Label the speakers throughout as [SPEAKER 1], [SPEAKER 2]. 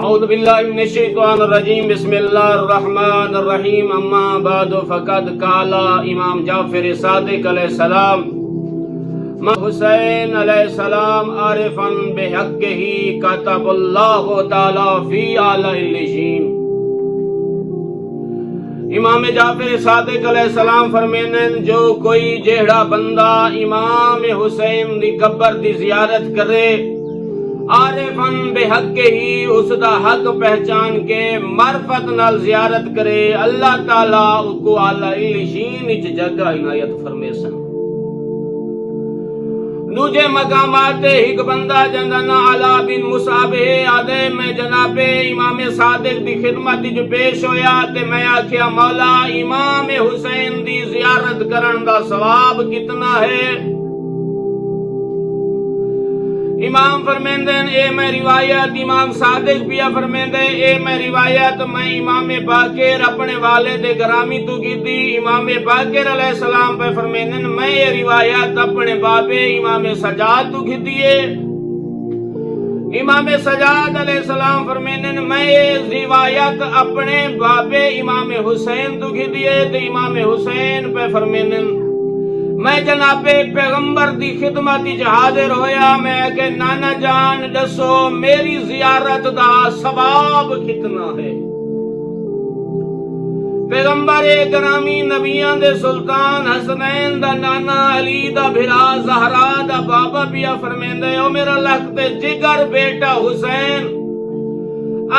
[SPEAKER 1] اعوذ باللہ من الشیطان الرجیم بسم اللہ الرحمن الرحیم اما بعد فقد قال امام جعفر صادق علیہ السلام حسین علیہ السلام عارفا بحقہ کتب اللہ تعالی فی اعلی العلین۔ امام جعفر صادق علیہ السلام فرمینے جو کوئی جیڑا بندہ امام حسین دی قبر دی زیارت کرے عارفاً بحق ہی اس دا حق پہچان کے معرفت نال زیارت کرے اللہ تعالیٰ کو اعلی العلین اچ جگہ عنایت فرمے سن۔ دوجے مقامات ایک بندہ جندنا علا بن مصعب ہے آدھے میں جناب امام صادق دی خدمت جو پیش ہویا تے میں آکھیا مولا امام حسین دی زیارت کرن دا ثواب کتنا ہے؟ امام فرمیندن اے میں روایت امام صادق پیا فرمیندے اے میں روایت میں امام باقر اپنے والد گرامی تو کی دی امام باقر علیہ السلام پہ فرمیندن میں یہ روایت اپنے بابے امام سجاد تو کی دیئے امام سجاد علیہ السلام فرمیندن میں یہ روایت اپنے بابے امام حسین تو کی دیئے تو امام حسین پہ فرمیندن میں جناب پیغمبر دی خدمت حاضر ہویا میں کہ نانا جان دسو میری زیارت دا ثواب کتنا ہے؟ پیغمبر گرامی نبیان دے سلطان حسنین دا نانا علی دا بھرا زہرا دا بابا پیا فرمیندے او میرا لخت جگر بیٹا حسین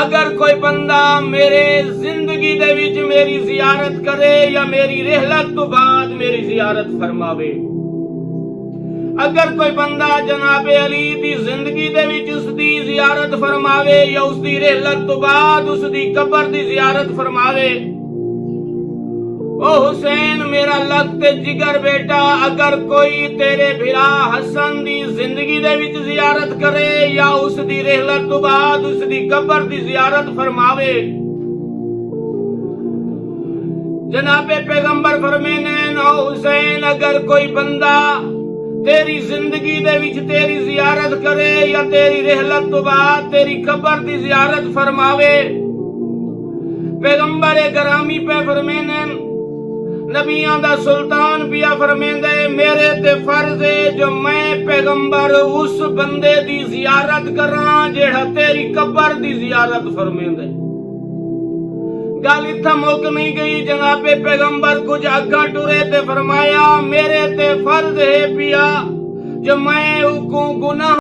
[SPEAKER 1] اگر کوئی بندہ میرے زندگی دے وچ میری زیارت کرے یا میری رحلت تو بعد میری زیارت فرماوے اگر کوئی بندہ جناب علی دی زندگی دے وچ اس دی زیارت فرماوے یا اس دی رحلت تو بعد اس دی قبر دی زیارت فرماوے او حسین میرا لخت جگر بیٹا اگر کوئی تیرے بھرا حسن دی زندگی دے وچ زیارت کرے یا اس دی رحلت تو بعد اس دی قبر دی زیارت فرماوے جناب پیغمبر فرمینے او حسین اگر کوئی بندہ تیری زندگی دے وچ تیری زیارت کرے یا تیری رحلت تو بعد تیری قبر دی زیارت فرماوے پیغمبر گرامی پہ فرمینے نبیان دا سلطان پیا فرمیندے میرے تے فرض ہے جو میں پیغمبر اس بندے دی زیارت کراں جیڑا تیری قبر دی زیارت فرمیندے گل اتھا موک نہیں گئی جناب پیغمبر کچھ اگا ٹورے تے فرمایا میرے تے فرض ہے پیا جو میں کو گناہ